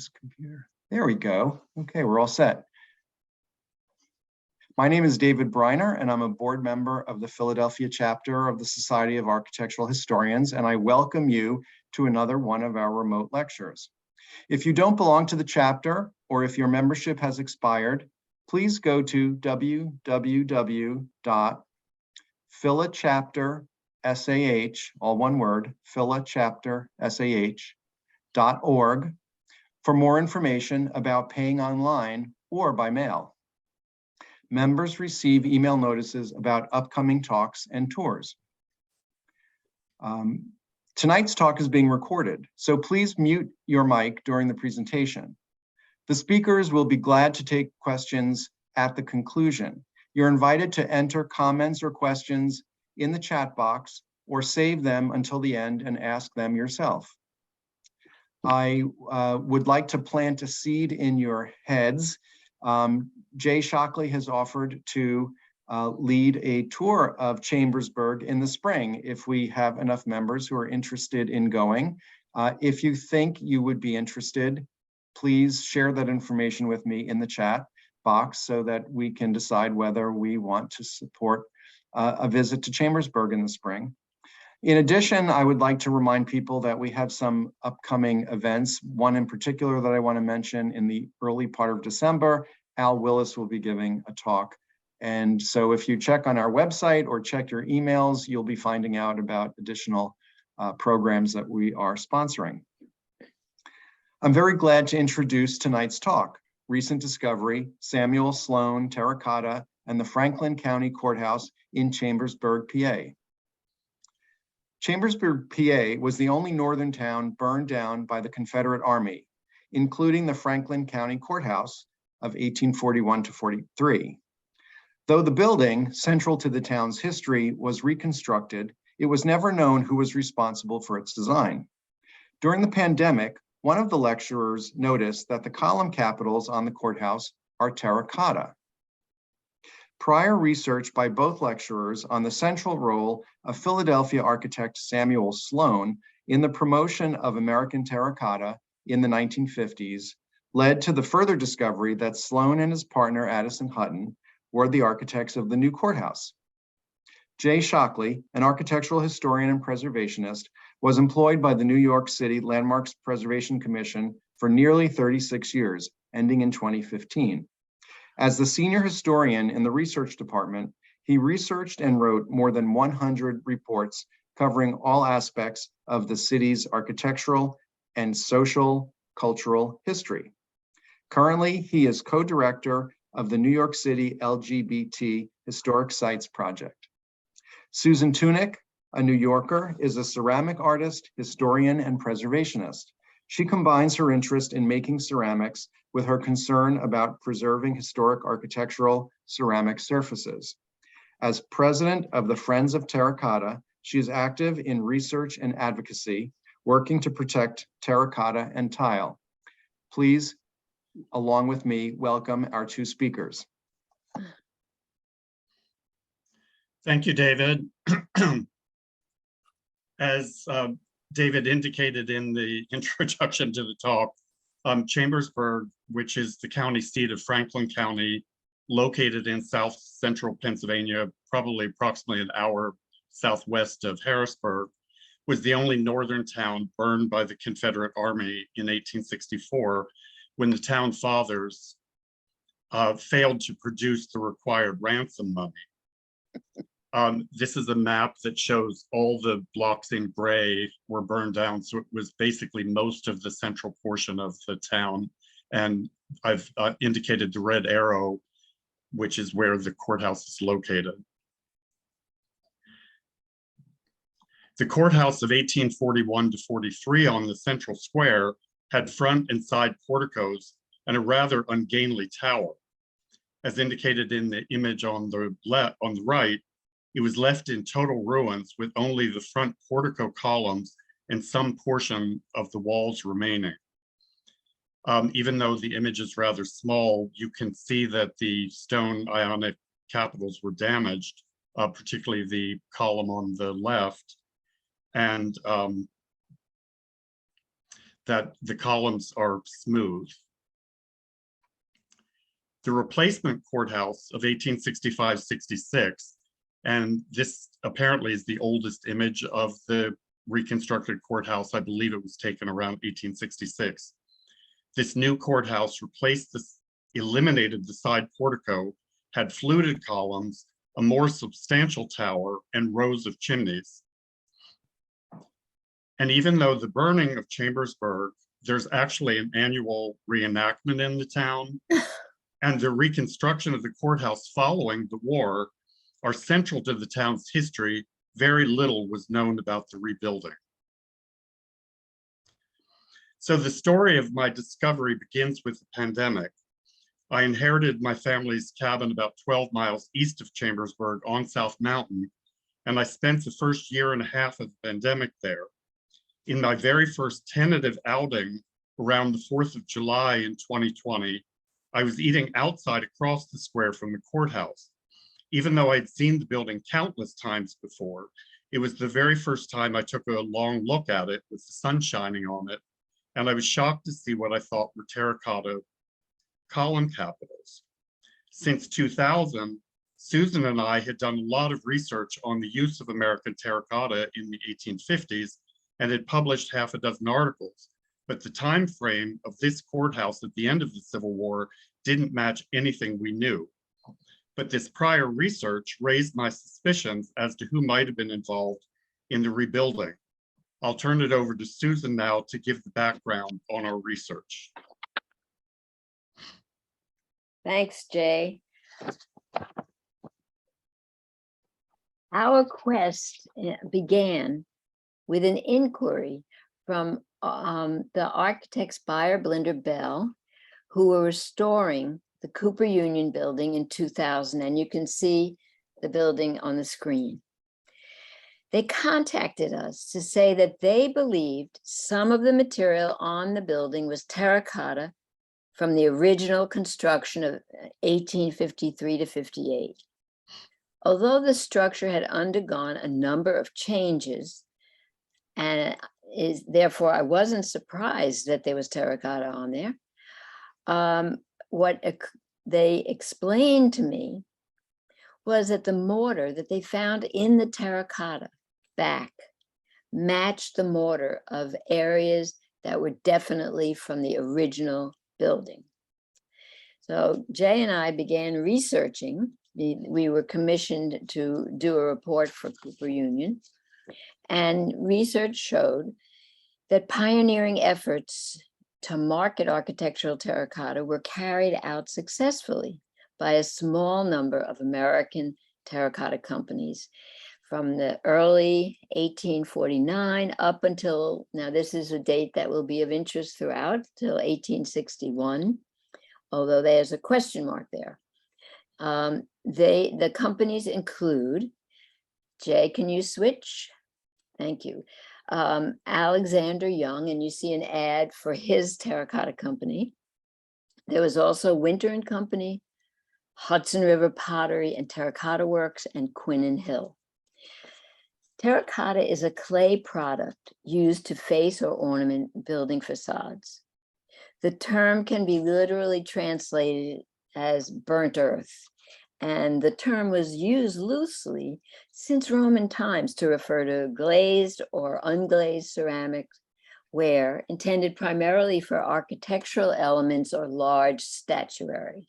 this computer. There we go. Okay, we're all set. My name is David Briner, and I'm a board member of the Philadelphia chapter of the Society of Architectural Historians, and I welcome you to another one of our remote lectures. If you don't belong to the chapter, or if your membership has expired, please go to www.philachaptersah, all one word, philachaptersah.org for more information about paying online or by mail. Members receive email notices about upcoming talks and tours. Tonight's talk is being recorded, so please mute your mic during the presentation. The speakers will be glad to take questions at the conclusion. You're invited to enter comments or questions in the chat box or save them until the end and ask them yourself. I would like to plant a seed in your heads. Jay Shockley has offered to lead a tour of Chambersburg in the spring if we have enough members who are interested in going. If you think you would be interested, please share that information with me in the chat box so that we can decide whether we want to support a visit to Chambersburg in the spring. In addition, I would like to remind people that we have some upcoming events. One in particular that I want to mention: in the early part of December, Al Willis will be giving a talk. And so if you check on our website or check your emails, you'll be finding out about additional programs that we are sponsoring. I'm very glad to introduce tonight's talk, Recent Discovery, Samuel Sloan, Terracotta, and the Franklin County Courthouse in Chambersburg, PA. Chambersburg, PA was the only northern town burned down by the Confederate Army, including the Franklin County Courthouse of 1841 to 43. Though the building, central to the town's history, was reconstructed, it was never known who was responsible for its design. During the pandemic, one of the lecturers noticed that the column capitals on the courthouse are terracotta. Prior research by both lecturers on the central role of Philadelphia architect Samuel Sloan in the promotion of American terracotta in the 1950s led to the further discovery that Sloan and his partner Addison Hutton were the architects of the new courthouse. Jay Shockley, an architectural historian and preservationist, was employed by the New York City Landmarks Preservation Commission for nearly 36 years, ending in 2015. As the senior historian in the research department, he researched and wrote more than 100 reports covering all aspects of the city's architectural and social cultural history. Currently, he is co-director of the New York City LGBT Historic Sites Project. Susan Tunick, a New Yorker, is a ceramic artist, historian, and preservationist. She combines her interest in making ceramics with her concern about preserving historic architectural ceramic surfaces. As president of the Friends of Terracotta, she is active in research and advocacy, working to protect terracotta and tile. Please, along with me, welcome our two speakers. Thank you, David. As David indicated in the introduction to the talk, Chambersburg, which is the county seat of Franklin County, located in south central Pennsylvania, probably approximately an hour southwest of Harrisburg, was the only northern town burned by the Confederate Army in 1864, when the town fathers failed to produce the required ransom money. This is a map that shows all the blocks in gray were burned down. So it was basically most of the central portion of the town. And I've indicated the red arrow, which is where the courthouse is located. The courthouse of 1841 to 43 on the central square had front and side porticos and a rather ungainly tower. As indicated in the image on the right, it was left in total ruins with only the front portico columns and some portion of the walls remaining. Even though the image is rather small, you can see that the stone Ionic capitals were damaged, particularly the column on the left. And that the columns are smooth. The replacement courthouse of 1865-66, and this apparently is the oldest image of the reconstructed courthouse. I believe it was taken around 1866. This new courthouse eliminated the side portico, had fluted columns, a more substantial tower, and rows of chimneys. And even though the burning of Chambersburg, there's actually an annual reenactment in the town, and the reconstruction of the courthouse following the war are central to the town's history, very little was known about the rebuilding. So the story of my discovery begins with the pandemic. I inherited my family's cabin about 12 miles east of Chambersburg on South Mountain, and I spent the first year and a half of the pandemic there. In my very first tentative outing around the 4th of July in 2020, I was eating outside across the square from the courthouse. Even though I'd seen the building countless times before, it was the very first time I took a long look at it with the sun shining on it, and I was shocked to see what I thought were terracotta column capitals. Since 2000, Susan and I had done a lot of research on the use of American terracotta in the 1850s and had published half a dozen articles. But the time frame of this courthouse at the end of the Civil War didn't match anything we knew. But this prior research raised my suspicions as to who might have been involved in the rebuilding. I'll turn it over to Susan now to give the background on our research. Thanks, Jay. Our quest began with an inquiry from the architects Beyer, Blinder, Bell, who were restoring the Cooper Union building in 2000, and you can see the building on the screen. They contacted us to say that they believed some of the material on the building was terracotta from the original construction of 1853 to 58. Although the structure had undergone a number of changes, and therefore I wasn't surprised that there was terracotta on there, what they explained to me was that the mortar that they found in the terracotta back matched the mortar of areas that were definitely from the original building. So Jay and I began researching. We were commissioned to do a report for Cooper Union, and research showed that pioneering efforts to market architectural terracotta were carried out successfully by a small number of American terracotta companies from the early 1849 up until, now this is a date that will be of interest throughout, till 1861, although there's a question mark there. The companies include, Jay, can you switch? Thank you. Alexander Young, and you see an ad for his terracotta company. There was also Winter and Company, Hudson River Pottery and Terracotta Works, and Quinn and Hill. Terracotta is a clay product used to face or ornament building facades. The term can be literally translated as burnt earth, and the term was used loosely since Roman times to refer to glazed or unglazed ceramics ware intended primarily for architectural elements or large statuary.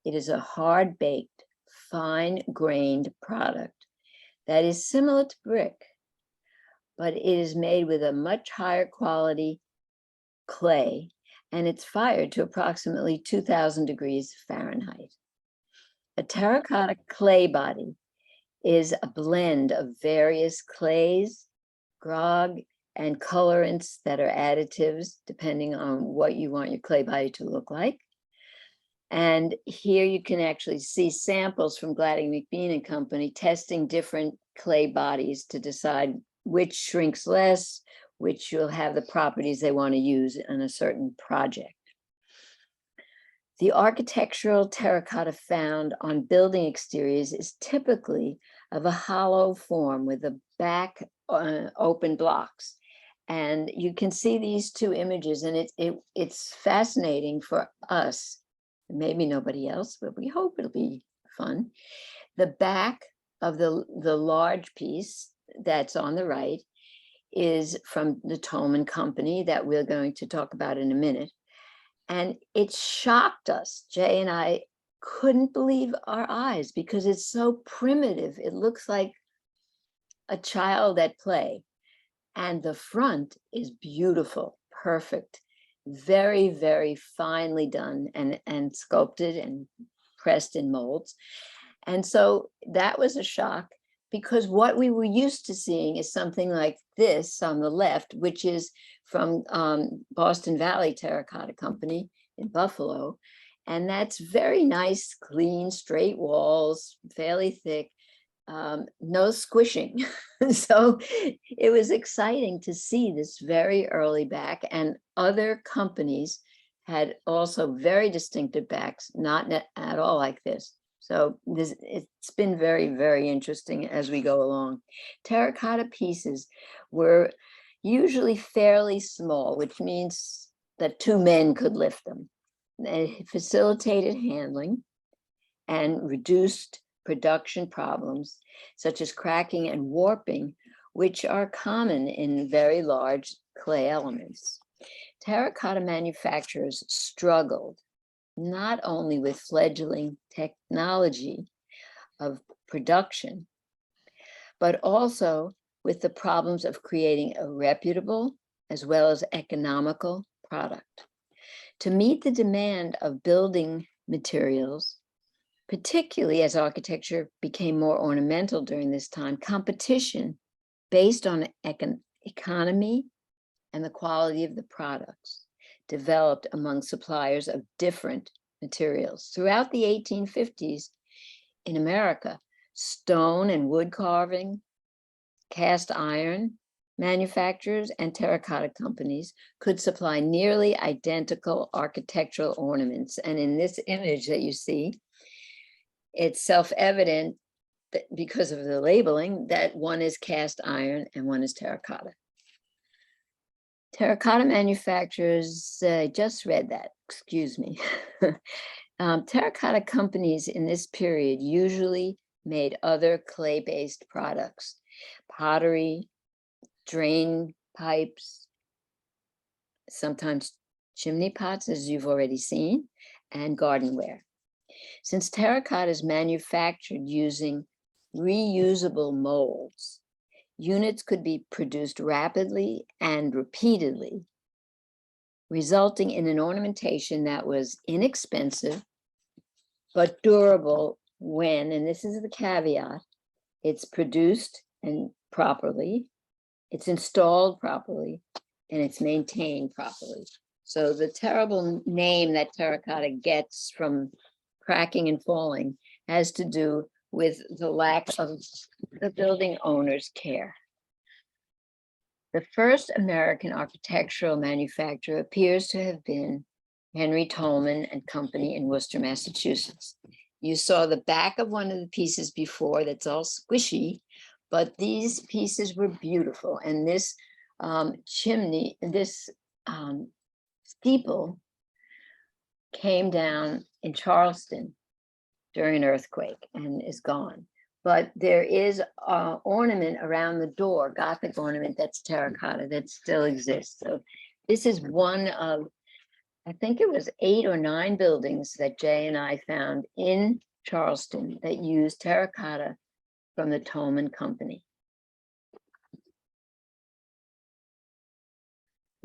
It is a hard-baked, fine-grained product that is similar to brick, but it is made with a much higher quality clay, and it's fired to approximately 2000 degrees Fahrenheit. A terracotta clay body is a blend of various clays, grog, and colorants that are additives depending on what you want your clay body to look like. And here you can actually see samples from Gladding McBean and Company testing different clay bodies to decide which shrinks less, which will have the properties they want to use in a certain project. The architectural terracotta found on building exteriors is typically of a hollow form with the back open blocks And you can see these two images, and it's fascinating for us, maybe nobody else, but we hope it'll be fun. The back of the large piece that's on the right is from the Tolman Company that we're going to talk about in a minute. And it shocked us. Jay and I couldn't believe our eyes because it's so primitive. It looks like a child at play. And the front is beautiful, perfect, very, very finely done and sculpted and pressed in molds. And so that was a shock, because what we were used to seeing is something like this on the left, which is from Boston Valley Terracotta Company in Buffalo. And that's very nice, clean, straight walls, fairly thick, no squishing. So it was exciting to see this very early back, and other companies had also very distinctive backs, not at all like this. So it's been very, very interesting as we go along. Terracotta pieces were usually fairly small, which means that 2 men could lift them. They facilitated handling and reduced production problems, such as cracking and warping, which are common in very large clay elements. Terracotta manufacturers struggled not only with fledgling technology of production, but also with the problems of creating a reputable as well as economical product. To meet the demand of building materials, particularly as architecture became more ornamental during this time, competition based on economy and the quality of the products developed among suppliers of different materials. Throughout the 1850s in America, stone and wood carving, cast iron manufacturers, and terracotta companies could supply nearly identical architectural ornaments. And in this image that you see, it's self-evident that because of the labeling that one is cast iron and one is terracotta. Terracotta manufacturers, I just read that, excuse me. Terracotta companies in this period usually made other clay-based products, pottery, drain pipes, sometimes chimney pots, as you've already seen, and gardenware. Since terracotta is manufactured using reusable molds, units could be produced rapidly and repeatedly, resulting in an ornamentation that was inexpensive but durable when, and this is the caveat, it's produced and properly, it's installed properly, and it's maintained properly. So the terrible name that terracotta gets from cracking and falling has to do with the lack of the building owner's care. The first American architectural manufacturer appears to have been Henry Tolman and Company in Worcester, Massachusetts. You saw the back of one of the pieces before that's all squishy, but these pieces were beautiful. And this chimney, this steeple came down in Charleston during an earthquake and is gone. But there is an ornament around the door, Gothic ornament that's terracotta that still exists. So this is one of, I think it was 8 or 9 buildings that Jay and I found in Charleston that used terracotta from the Tolman Company.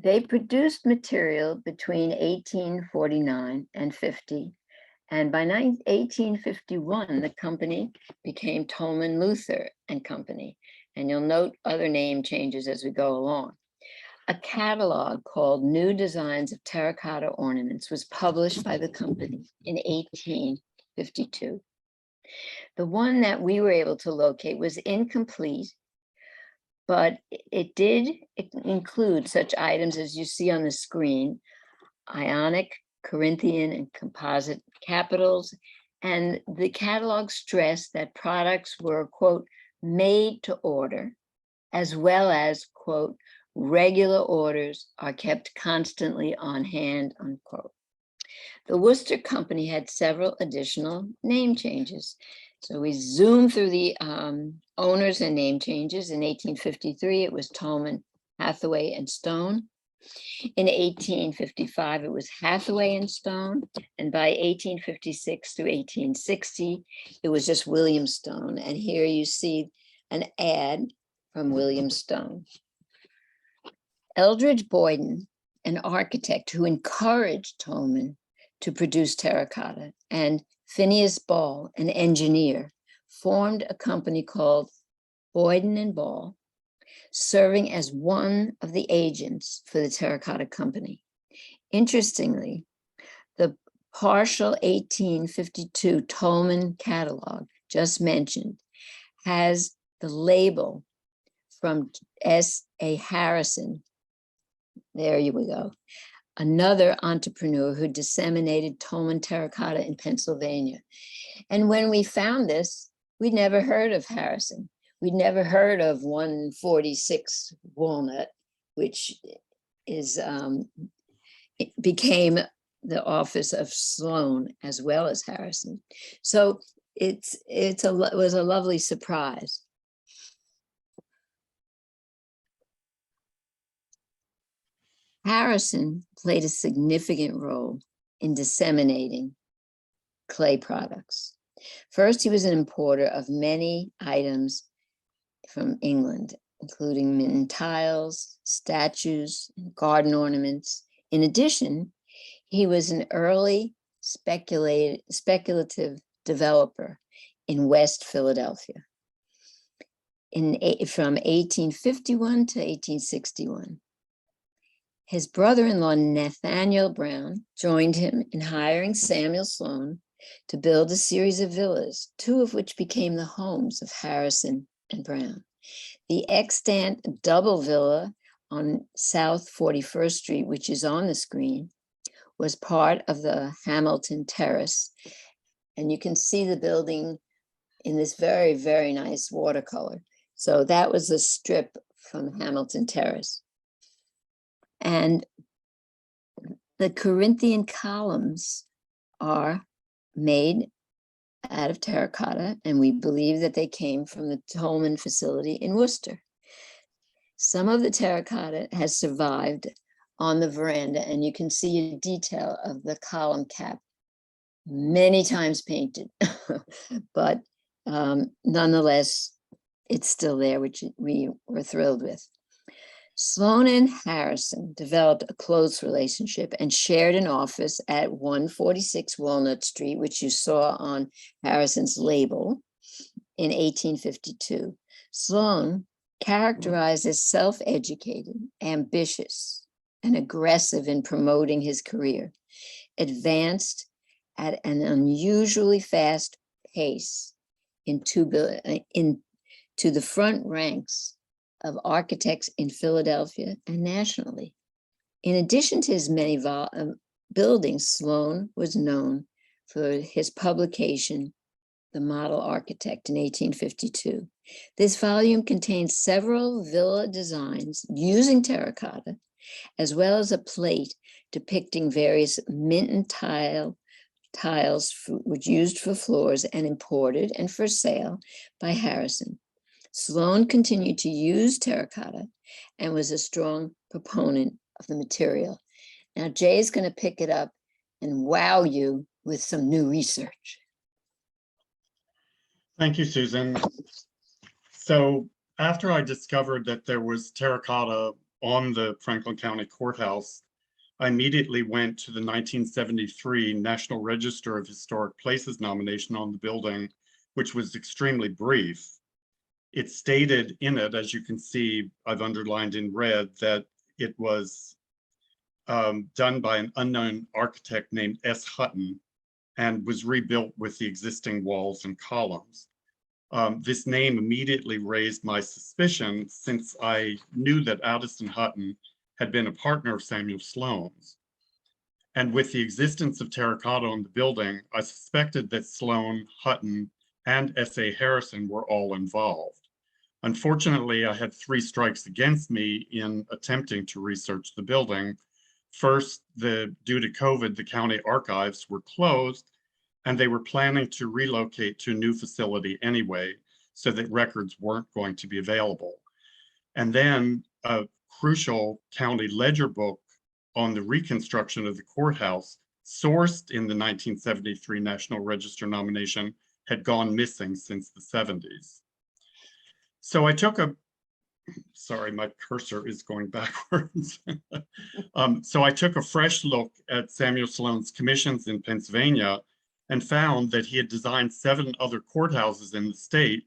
They produced material between 1849 and 50. And by 1851, the company became Tolman Luther and Company. And you'll note other name changes as we go along. A catalog called New Designs of Terracotta Ornaments was published by the company in 1852. The one that we were able to locate was incomplete, but it did include such items as you see on the screen: Ionic, Corinthian, and composite capitals. And the catalog stressed that products were, quote, made to order, as well as, quote, Regular orders are kept constantly on hand, unquote. The Worcester Company had several additional name changes. So we zoom through the owners and name changes. In 1853, it was Tolman, Hathaway, and Stone. In 1855, it was Hathaway and Stone. And by 1856 through 1860, it was just William Stone. And here you see an ad from William Stone. Eldridge Boyden, an architect who encouraged Tolman to produce terracotta, and Phineas Ball, an engineer, formed a company called Boyden and Ball, serving as one of the agents for the terracotta company. Interestingly, the partial 1852 Tolman catalog just mentioned has the label from S.A. Harrison. There you go. Another entrepreneur who disseminated Tolman terracotta in Pennsylvania. And when we found this, we'd never heard of Harrison. We'd never heard of 146 Walnut, which is it became the office of Sloan as well as Harrison. So it was a lovely surprise. Harrison played a significant role in disseminating clay products. First, he was an importer of many items from England, including mint tiles, statues, and garden ornaments. In addition, he was an early speculative developer in West Philadelphia from 1851 to 1861. His brother-in-law, Nathaniel Brown, joined him in hiring Samuel Sloan to build a series of villas, two of which became the homes of Harrison and Brown. The extant double villa on South 41st Street, which is on the screen, was part of the Hamilton Terrace. And you can see the building in this very, very nice watercolor. So that was a strip from Hamilton Terrace. And the Corinthian columns are made out of terracotta, and we believe that they came from the Tolman facility in Worcester. Some of the terracotta has survived on the veranda, and you can see a detail of the column cap, many times painted, but nonetheless, it's still there, which we were thrilled with. Sloan and Harrison developed a close relationship and shared an office at 146 Walnut Street, which you saw on Harrison's label in 1852. Sloan, characterized as self-educated, ambitious, and aggressive in promoting his career, advanced at an unusually fast pace into the front ranks of architects in Philadelphia and nationally. In addition to his many buildings, Sloan was known for his publication, The Model Architect, in 1852. This volume contains several villa designs using terracotta, as well as a plate depicting various mint tiles which used for floors and imported and for sale by Harrison. Sloan continued to use terracotta and was a strong proponent of the material. Now, Jay is going to pick it up and wow you with some new research. Thank you, Susan. So after I discovered that there was terracotta on the Franklin County Courthouse, I immediately went to the 1973 National Register of Historic Places nomination on the building, which was extremely brief. It stated in it, as you can see, I've underlined in red, that it was done by an unknown architect named S. Hutton and was rebuilt with the existing walls and columns. This name immediately raised my suspicion, since I knew that Addison Hutton had been a partner of Samuel Sloan's. And with the existence of terracotta on the building, I suspected that Sloan, Hutton, and S.A. Harrison were all involved. Unfortunately, I had 3 strikes against me in attempting to research the building. First, due to COVID, the county archives were closed, and they were planning to relocate to a new facility anyway, so that records weren't going to be available. And then a crucial county ledger book on the reconstruction of the courthouse, sourced in the 1973 National Register nomination, had gone missing since the 70s. So I took sorry, my cursor is going backwards. So I took a fresh look at Samuel Sloan's commissions in Pennsylvania and found that he had designed 7 other courthouses in the state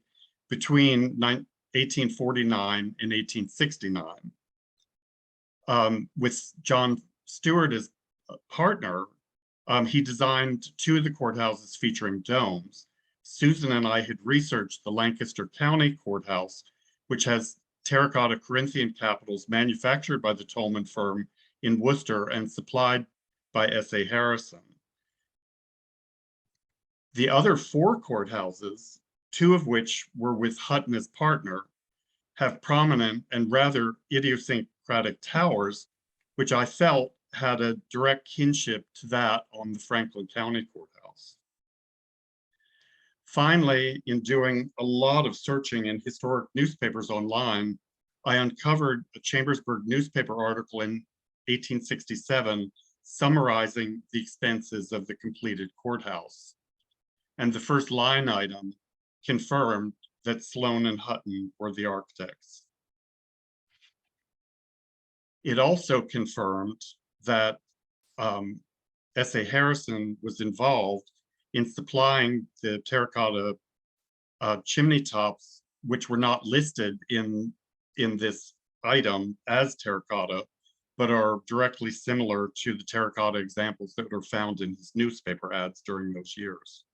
between 1849 and 1869. With John Stewart as a partner, he designed 2 of the courthouses featuring domes. Susan and I had researched the Lancaster County Courthouse, which has terracotta Corinthian capitals manufactured by the Tolman firm in Worcester and supplied by S.A. Harrison. The other 4 courthouses, 2 of which were with Hutton as partner, have prominent and rather idiosyncratic towers, which I felt had a direct kinship to that on the Franklin County Courthouse. Finally, in doing a lot of searching in historic newspapers online, I uncovered a Chambersburg newspaper article in 1867 summarizing the expenses of the completed courthouse. And the first line item confirmed that Sloan and Hutton were the architects. It also confirmed that S.A. Harrison was involved in supplying the terracotta chimney tops, which were not listed in this item as terracotta, but are directly similar to the terracotta examples that were found in his newspaper ads during those years.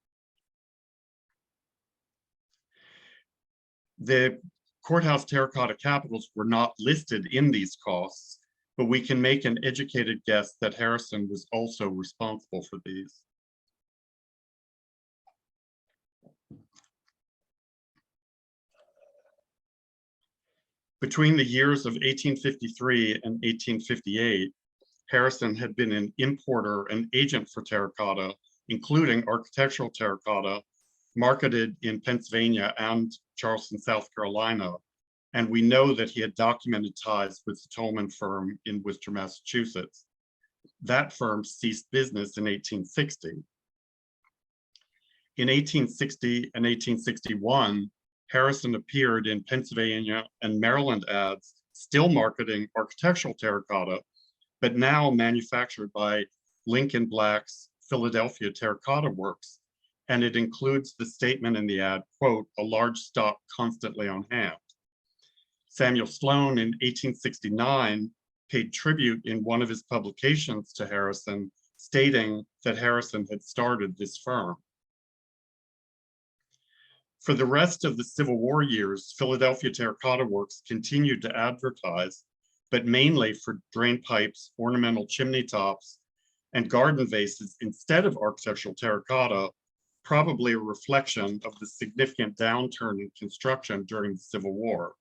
The courthouse terracotta capitals were not listed in these costs, but we can make an educated guess that Harrison was also responsible for these. Between the years of 1853 and 1858, Harrison had been an importer and agent for terracotta, including architectural terracotta, marketed in Pennsylvania and Charleston, South Carolina. And we know that he had documented ties with the Tolman firm in Worcester, Massachusetts. That firm ceased business in 1860. In 1860 and 1861, Harrison appeared in Pennsylvania and Maryland ads, still marketing architectural terracotta, but now manufactured by Lincoln Black's Philadelphia Terracotta Works. And it includes the statement in the ad, quote, "a large stock constantly on hand." Samuel Sloan in 1869 paid tribute in one of his publications to Harrison, stating that Harrison had started this firm. For the rest of the Civil War years, Philadelphia Terracotta Works continued to advertise, but mainly for drain pipes, ornamental chimney tops, and garden vases instead of architectural terracotta, probably a reflection of the significant downturn in construction during the Civil War.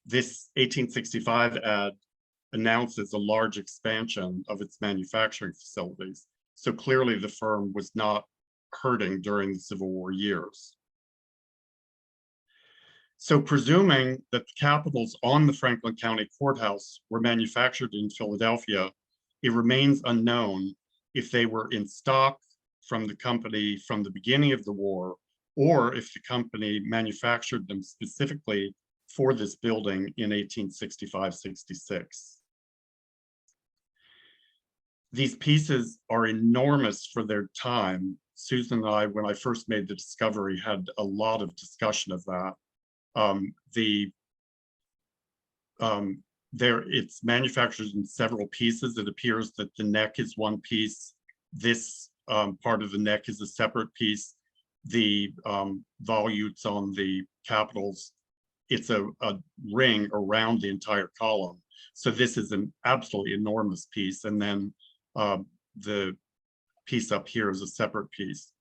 This 1865 ad announces a large expansion of its manufacturing facilities. So clearly the firm was not hurting during the Civil War years. So presuming that the capitals on the Franklin County Courthouse were manufactured in Philadelphia, it remains unknown if they were in stock from the company from the beginning of the war, or if the company manufactured them specifically for this building in 1865-66. These pieces are enormous for their time. Susan and I, when I first made the discovery, had a lot of discussion of that. It's manufactured in several pieces. It appears that the neck is one piece. This part of the neck is a separate piece. The volutes on the capitals, it's a ring around the entire column. So this is an absolutely enormous piece. And then the piece up here is a separate piece.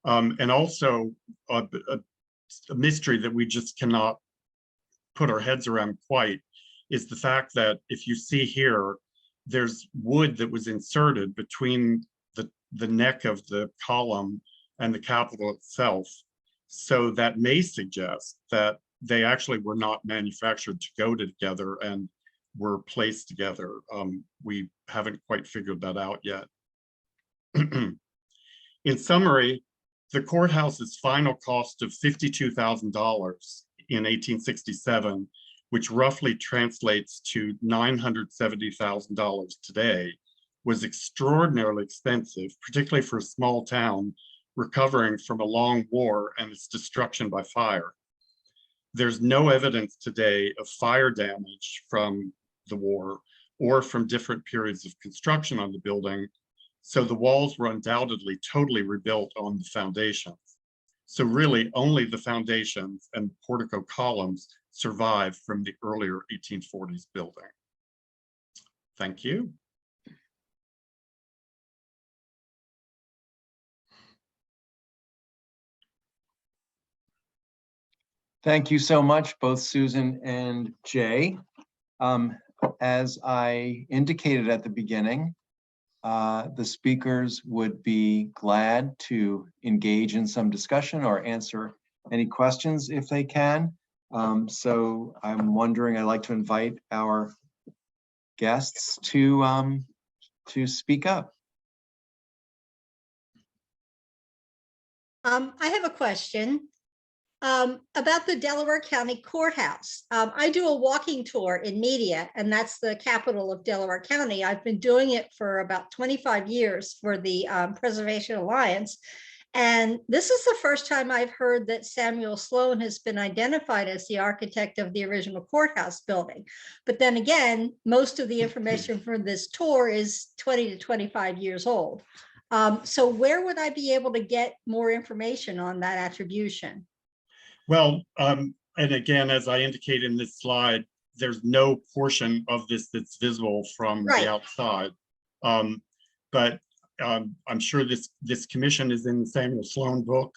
And also a mystery that we just cannot put our heads around quite is the fact that if you see here, there's wood that was inserted between the neck of the column and the capitol itself. So that may suggest that they actually were not manufactured to go together and were placed together. We haven't quite figured that out yet. In summary, the courthouse's final cost of $52,000 in 1867, which roughly translates to $970,000 today, was extraordinarily expensive, particularly for a small town recovering from a long war and its destruction by fire. There's no evidence today of fire damage from the war or from different periods of construction on the building, so the walls were undoubtedly totally rebuilt on the foundations. So really only the foundations and portico columns survived from the earlier 1840s building. Thank you. Thank you so much, both Susan and Jay. As I indicated at the beginning, the speakers would be glad to engage in some discussion or answer any questions if they can. So I'm wondering, I'd like to invite our guests to speak up. I have a question about the Delaware County Courthouse. I do a walking tour in Media, and that's the capital of Delaware County. I've been doing it for about 25 years for the Preservation Alliance. And this is the first time I've heard that Samuel Sloan has been identified as the architect of the original courthouse building. But then again, most of the information for this tour is 20 to 25 years old. So where would I be able to get more information on that attribution? Well, and again, as I indicated in this slide, there's no portion of this that's visible from the outside. But I'm sure this commission is in the Samuel Sloan book.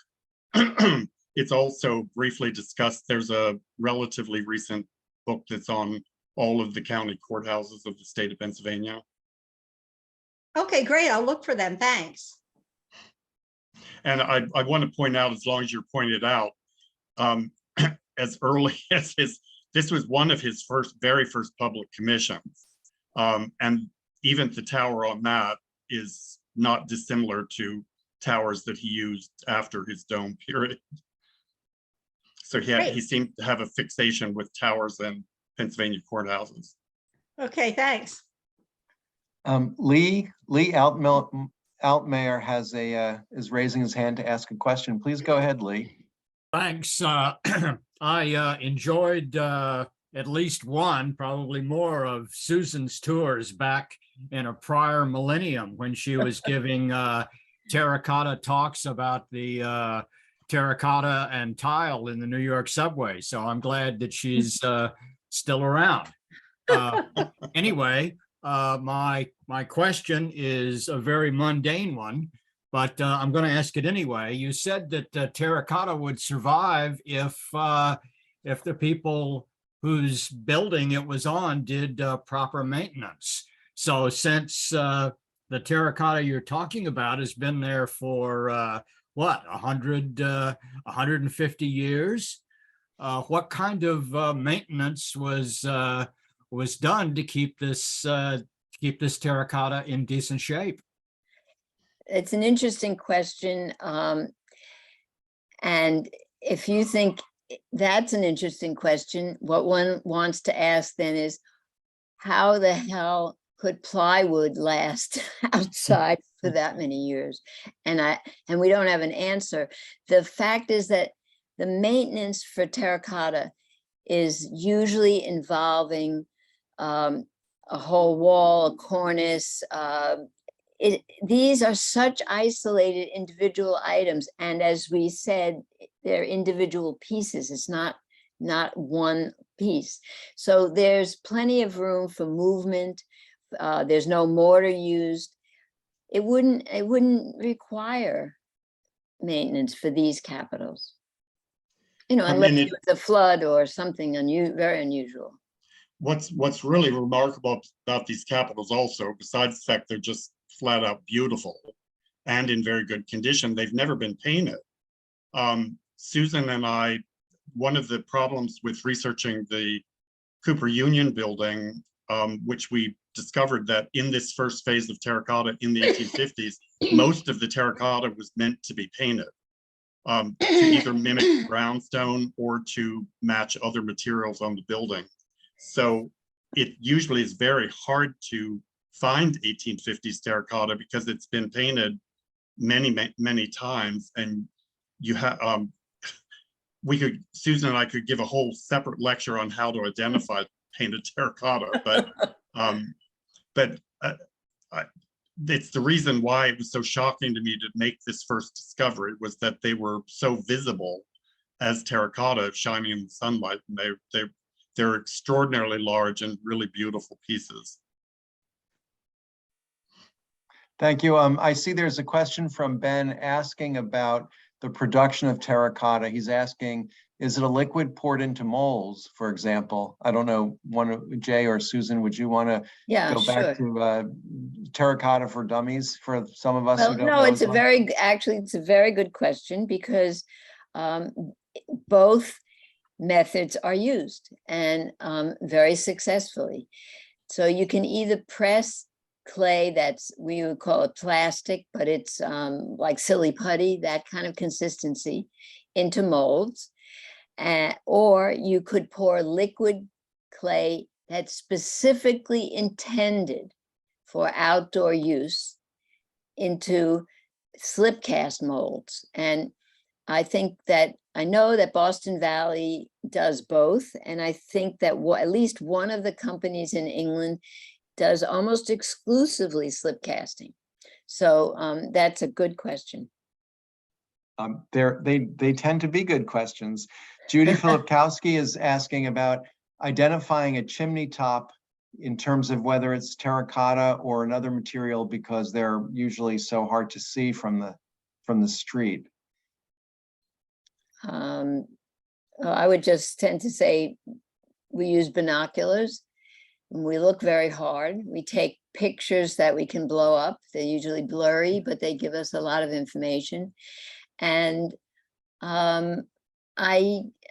It's also briefly discussed. There's a relatively recent book that's on all of the county courthouses of the state of Pennsylvania. Okay, great. I'll look for them. Thanks. And I want to point out, as long as you're pointed out, as early as this was one of his very first public commissions. And even the tower on that is not dissimilar to towers that he used after his dome period. So he seemed to have a fixation with towers and Pennsylvania courthouses. Okay, thanks. Lee Altmayer is raising his hand to ask a question. Please go ahead, Lee. Thanks. I enjoyed at least one, probably more, of Susan's tours back in a prior millennium when she was giving terracotta talks about the terracotta and tile in the New York subway. So I'm glad that she's still around. Anyway, my question is a very mundane one, but I'm going to ask it anyway. You said that terracotta would survive if the people whose building it was on did proper maintenance. So since the terracotta you're talking about has been there for what, 150 years? What kind of maintenance was done to keep this terracotta in decent shape? It's an interesting question. And if you think that's an interesting question, what one wants to ask then is, how the hell could plywood last outside for that many years? And we don't have an answer. The fact is that the maintenance for terracotta is usually involving a whole wall, a cornice. These are such isolated individual items, and as we said, they're individual pieces. It's not one piece. So there's plenty of room for movement. There's no mortar used. It wouldn't require maintenance for these capitals. unless and it was a flood or something very unusual. what's really remarkable about these capitals also, besides the fact they're just flat out beautiful and in very good condition, they've never been painted. Susan and I, one of the problems with researching the Cooper Union building, which we discovered that in this first phase of terracotta in the 1850s, most of the terracotta was meant to be painted to either mimic brownstone or to match other materials on the building. So it usually is very hard to find 1850s terracotta because it's been painted many times, and you have Susan and I could give a whole separate lecture on how to identify painted terracotta, but it's the reason why it was so shocking to me to make this first discovery, was that they were so visible as terracotta shining in the sunlight, and they're extraordinarily large and really beautiful pieces. Thank you. I see there's a question from Ben asking about the production of terracotta. He's asking, is it a liquid poured into molds, for example? I don't know, Jay or Susan, would you want to go back to terracotta for dummies for some of us who don't know? No, it's it's a very good question, because both methods are used, and very successfully. So you can either press clay that's, we would call it plastic, but it's like silly putty, that kind of consistency, into molds. Or you could pour liquid clay that's specifically intended for outdoor use into slip cast molds. And I know that Boston Valley does both. And I think that at least one of the companies in England does almost exclusively slip casting. So that's a good question. They tend to be good questions. Judy Filipkowski is asking about identifying a chimney top in terms of whether it's terracotta or another material, because they're usually so hard to see from the street. I would just tend to say we use binoculars. We look very hard. We take pictures that we can blow up. They're usually blurry, but they give us a lot of information. And I'm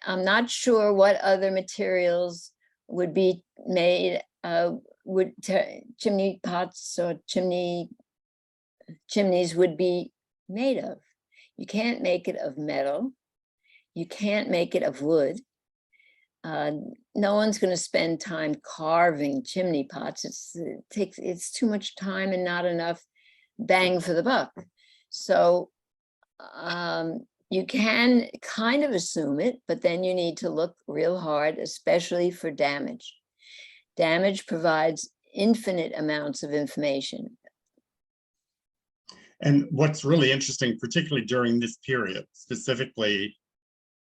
not sure what other materials would be made, chimney pots or chimneys would be made of. You can't make it of metal. You can't make it of wood. No one's going to spend time carving chimney pots. It's too much time and not enough bang for the buck. So you can kind of assume it, but then you need to look real hard, especially for damage. Damage provides infinite amounts of information. And what's really interesting, particularly during this period, specifically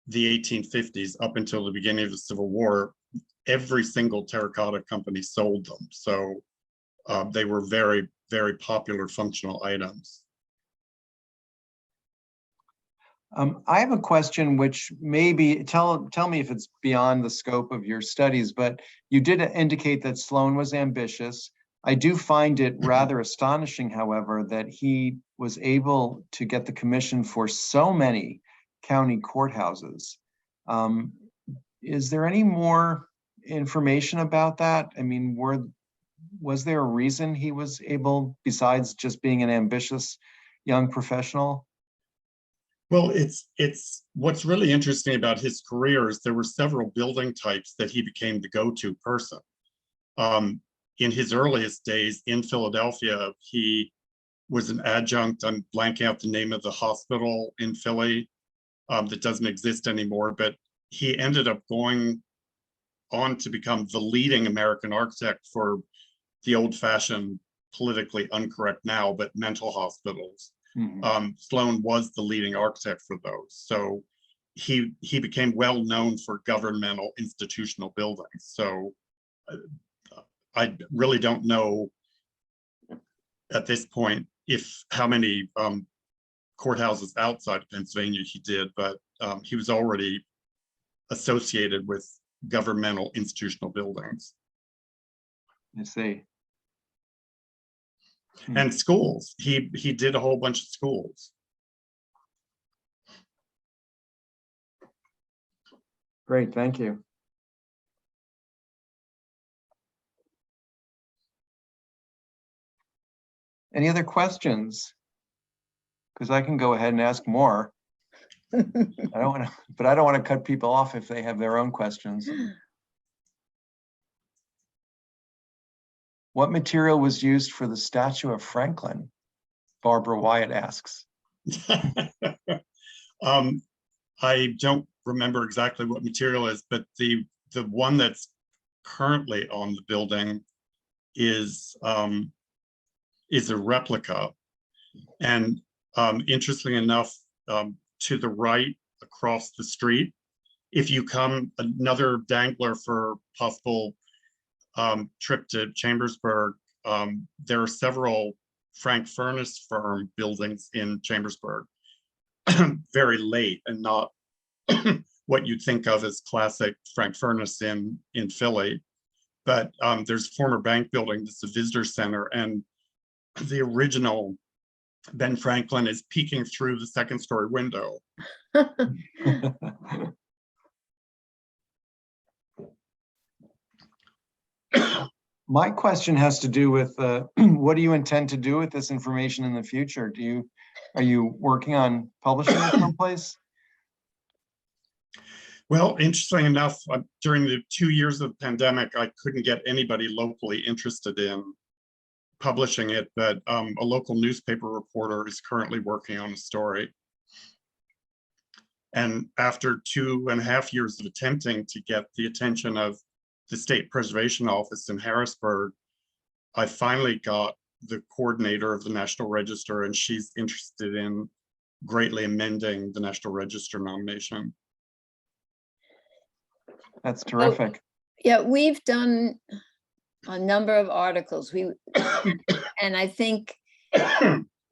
the 1850s up until the beginning of the Civil War, every single terracotta company sold them. So they were very, very popular functional items. I have a question which maybe, tell me if it's beyond the scope of your studies, but you did indicate that Sloan was ambitious. I do find it rather astonishing, however, that he was able to get the commission for so many county courthouses. Is there any more information about that? I mean, was there a reason he was able, besides just being an ambitious young professional? Well, it's what's really interesting about his career is there were several building types that he became the go-to person. In his earliest days in Philadelphia, he was an adjunct. I'm blanking out the name of the hospital in Philly that doesn't exist anymore, but he ended up going on to become the leading American architect for the old-fashioned, politically incorrect now, but mental hospitals. Mm-hmm. Sloan was the leading architect for those. So he became well known for governmental institutional buildings. So I really don't know at this point how many courthouses outside of Pennsylvania he did, but he was already associated with governmental institutional buildings I see. and schools. He did a whole bunch of schools. Great, thank you. Any other questions? Because I can go ahead and ask more. I don't want to, but I don't want to cut people off if they have their own questions. What material was used for the statue of Franklin? Barbara Wyatt asks. I don't remember exactly what material is, but the one that's currently on the building is a replica. And interestingly enough, to the right across the street, if you come, another dangler for possible trip to Chambersburg, there are several Frank Furnace firm buildings in Chambersburg, very late and not what you'd think of as classic Frank Furnace in Philly. But there's a former bank building that's a visitor center, and the original Ben Franklin is peeking through the second-story window. My question has to do with what do you intend to do with this information in the future? Are you working on publishing it someplace? Well, interestingly enough, during the 2 years of the pandemic, I couldn't get anybody locally interested in publishing it, but a local newspaper reporter is currently working on a story. And after 2.5 years of attempting to get the attention of the State Preservation Office in Harrisburg, I finally got the coordinator of the National Register, and she's interested in greatly amending the National Register nomination. That's terrific. Yeah, we've done a number of articles. And I think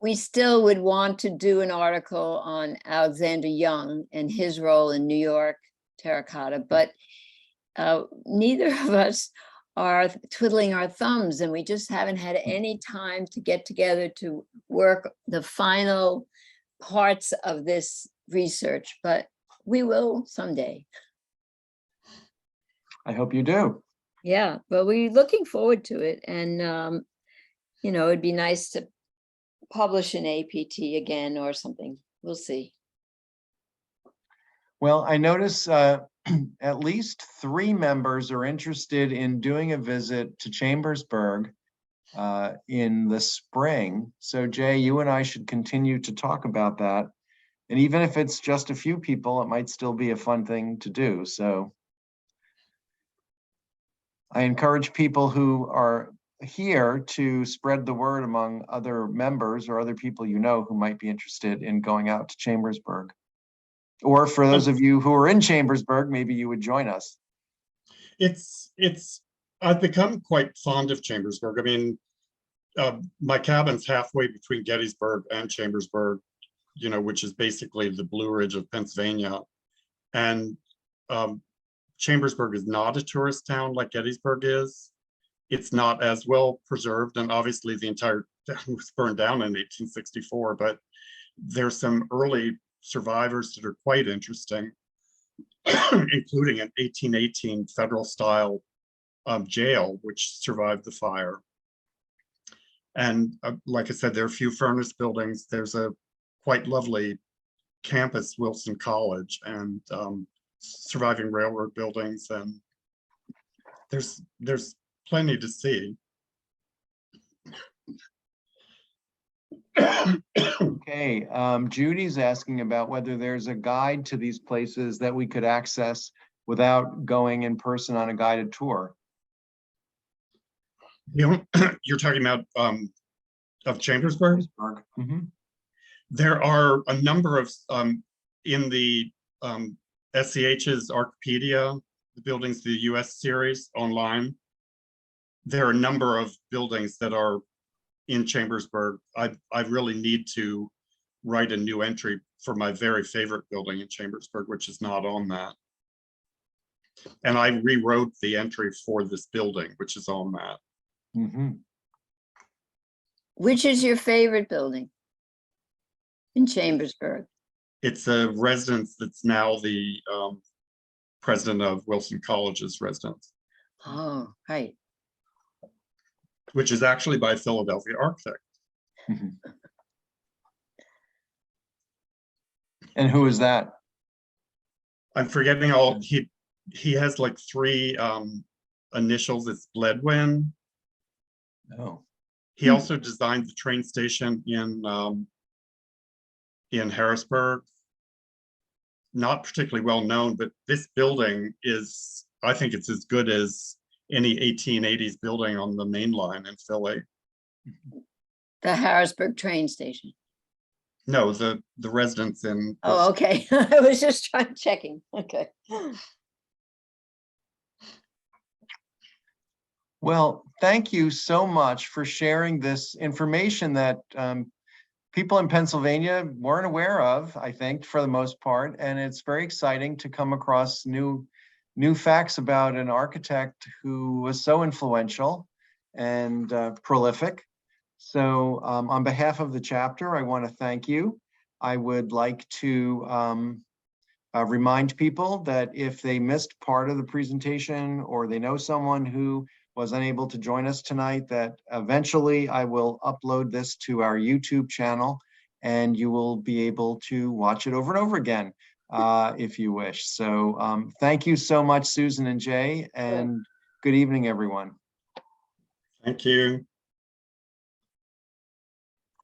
we still would want to do an article on Alexander Young and his role in New York terracotta, but neither of us are twiddling our thumbs, and we just haven't had any time to get together to work the final parts of this research, but we will someday. I hope you do. Yeah, but we're looking forward to it. And, you know, it'd be nice to publish an APT again or something. We'll see. Well, I notice at least 3 members are interested in doing a visit to Chambersburg in the spring. So Jay, you and I should continue to talk about that. And even if it's just a few people, it might still be a fun thing to do. So I encourage people who are here to spread the word among other members or other people you know who might be interested in going out to Chambersburg. Or for those of you who are in Chambersburg, maybe you would join us. I've become quite fond of Chambersburg. I mean, my cabin's halfway between Gettysburg and Chambersburg, you know, which is basically the Blue Ridge of Pennsylvania. And Chambersburg is not a tourist town like Gettysburg is. It's not as well preserved, and obviously the entire town was burned down in 1864, but there's some early survivors that are quite interesting, including an 1818 federal style jail, which survived the fire. And like I said, there are a few furnace buildings. There's a quite lovely campus, Wilson College, and surviving railroad buildings, and there's plenty to see. Okay, Judy's asking about whether there's a guide to these places that we could access without going in person on a guided tour. You're talking about of Chambersburg? Mhm. There are a number of in the SCH's Archipedia, the Buildings of the US series online. There are a number of buildings that are in Chambersburg. I really need to write a new entry for my very favorite building in Chambersburg, which is not on that. And I rewrote the entry for this building, which is on that. Mhm. Which is your favorite building in Chambersburg? It's a residence that's now the president of Wilson College's residence, Oh, right. which is actually by a Philadelphia architect. Mhm. And who is that? I'm forgetting all, he has like three initials. It's Bledwin. Oh, He also designed the train station in Harrisburg. Not particularly well known, but this building is, I think it's as good as any 1880s building on the main line in Philly. The Harrisburg train station. No, the residence in. Oh, okay. I was just checking. Okay. well, thank you so much for sharing this information that people in Pennsylvania weren't aware of, I think, for the most part. And it's very exciting to come across new facts about an architect who was so influential and prolific. So on behalf of the chapter, I want to thank you. I would like to remind people that if they missed part of the presentation or they know someone who was unable to join us tonight, that eventually I will upload this to our YouTube channel and you will be able to watch it over and over again if you wish. So thank you so much, Susan and Jay, and good evening, everyone. Thank you.